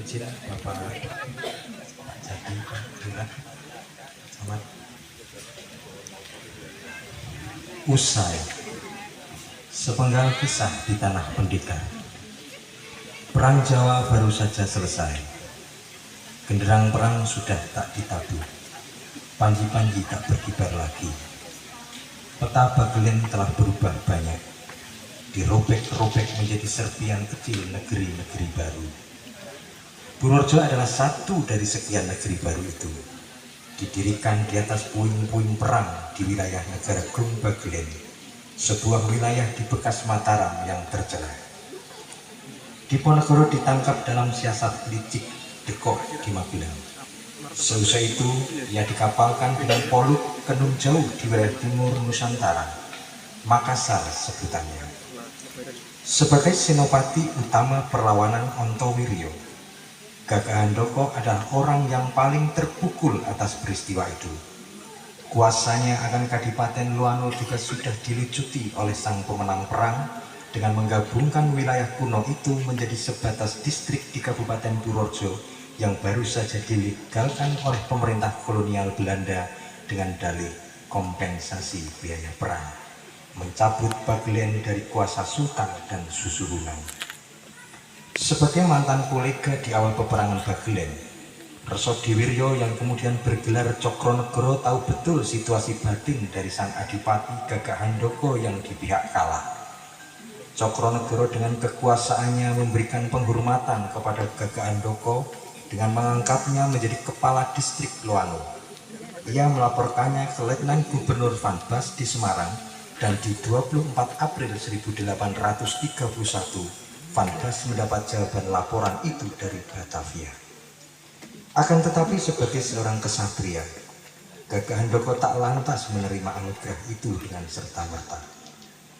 izin Bapak Jadi Lurah Camat. Usai sepenggal kisah di tanah pendekar. Perang Jawa baru saja selesai. Genderang perang sudah tak ditabuh. Panji-panji tak berkibar lagi. Peta Bagelen telah berubah banyak. Dirobek-robek menjadi serpian kecil negeri-negeri baru. Purworejo adalah satu dari sekian negeri baru itu. Didirikan di atas puing-puing perang di wilayah negara Gung Bagelen, sebuah wilayah di bekas Mataram yang tercelah. Diponegoro ditangkap dalam siasat licik Dekok di Magelang. Seusai itu, ia dikapalkan dengan poluk ke Nun Jauh di wilayah timur Nusantara, Makassar sebutannya. Sebagai senopati utama perlawanan Ontowiryo, Gagah Handoko adalah orang yang paling terpukul atas peristiwa itu. Kuasanya akan Kadipaten Luano juga sudah dilucuti oleh sang pemenang perang dengan menggabungkan wilayah kuno itu menjadi sebatas distrik di Kabupaten Purworejo yang baru saja dilegalkan oleh pemerintah kolonial Belanda dengan dalih kompensasi biaya perang, mencabut Bagelen dari kuasa Sultan dan Susuhunan. Sebagai mantan kolega di awal peperangan Bagelen, Resodiwiryo yang kemudian bergelar Cokronegoro tahu betul situasi batin dari sang adipati Gagah Handoko yang di pihak kalah. Cokronegoro dengan kekuasaannya memberikan penghormatan kepada Gagah Handoko dengan mengangkatnya menjadi kepala distrik Luano. Ia melaporkannya ke Letnan Gubernur Van Bas di Semarang, dan di 24 April 1831 Van Bas mendapat jawaban laporan itu dari Batavia. Akan tetapi sebagai seorang kesatria, Gagah Handoko tak lantas menerima anugerah itu dengan serta-merta.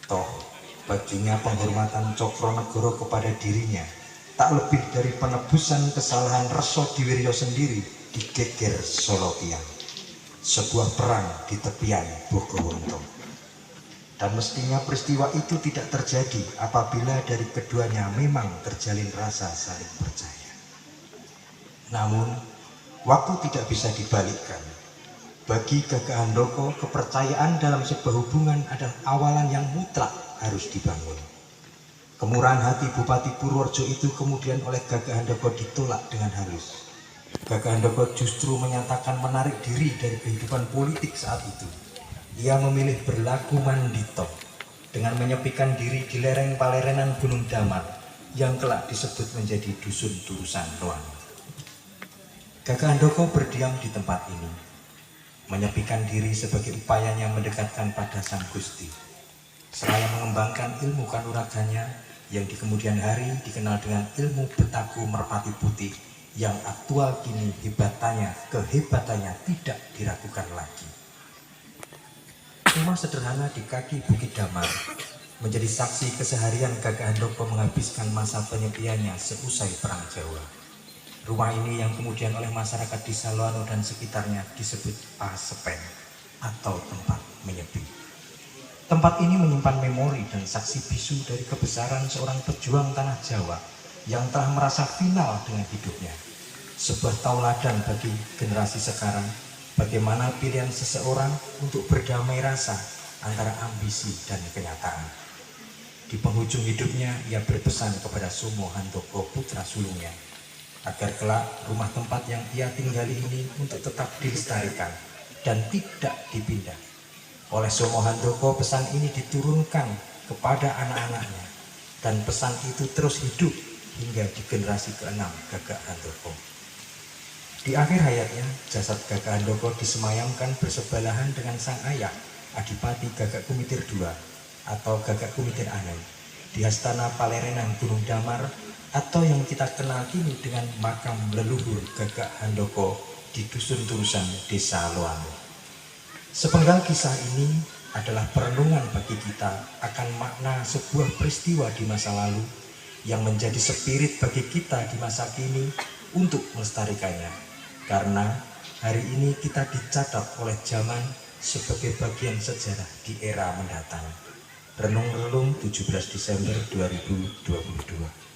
Toh, baginya penghormatan Cokronegoro kepada dirinya tak lebih dari penebusan kesalahan Resodiwiryo sendiri di Geger Solotiang, sebuah perang di tepian Bogowonto. Dan mestinya peristiwa itu tidak terjadi apabila dari keduanya memang terjalin rasa saling percaya. Namun, waktu tidak bisa dibalikkan. Bagi Gagah Handoko, kepercayaan dalam sebuah hubungan adalah awalan yang mutlak harus dibangun. Kemurahan hati Bupati Purworejo itu kemudian oleh Gagah Handoko ditolak dengan halus. Gagah Handoko justru menyatakan menarik diri dari kehidupan politik saat itu. Ia memilih berlaku mandito dengan menyepikan diri di lereng palerenan Gunung Damar yang kelak disebut menjadi dusun Turusan Luano. Gagah Handoko berdiam di tempat ini, menyepikan diri sebagai upayanya mendekatkan pada Sang Gusti, seraya mengembangkan ilmu kanuragannya yang di kemudian hari dikenal dengan ilmu Betaku Merpati Putih, yang aktual kini kehebatannya tidak diragukan lagi. Rumah sederhana di kaki Bukit Damar menjadi saksi keseharian Gagah Handoko menghabiskan masa penyepiannya seusai Perang Jawa. Rumah ini yang kemudian oleh masyarakat di Luano dan sekitarnya disebut Pasepen atau tempat menyepi. Tempat ini menyimpan memori dan saksi bisu dari kebesaran seorang pejuang tanah Jawa yang telah merasa final dengan hidupnya. Sebuah tauladan bagi generasi sekarang bagaimana pilihan seseorang untuk berdamai rasa antara ambisi dan kenyataan. Di penghujung hidupnya, ia berpesan kepada Somo Handoko putra sulungnya agar kelak rumah tempat yang ia tinggali ini untuk tetap dilestarikan dan tidak dipindah. Oleh Somo Handoko, pesan ini diturunkan kepada anak-anaknya, dan pesan itu terus hidup hingga di generasi ke-6 Gagah Handoko. Di akhir hayatnya, jasad Gagah Handoko disemayamkan bersebelahan dengan sang ayah, Adipati Gagak Kumitir II atau Gagak Kumitir Anem, di Hastana Palerenan Gunung Damar atau yang kita kenal kini dengan makam leluhur Gagak Handoko di Dusun Turusan, Desa Luano. Sepenggal kisah ini adalah perenungan bagi kita akan makna sebuah peristiwa di masa lalu yang menjadi spirit bagi kita di masa kini untuk melestarikannya. Karena hari ini kita dicatat oleh zaman sebagai bagian sejarah di era mendatang. Renung-renung 17 Desember 2022.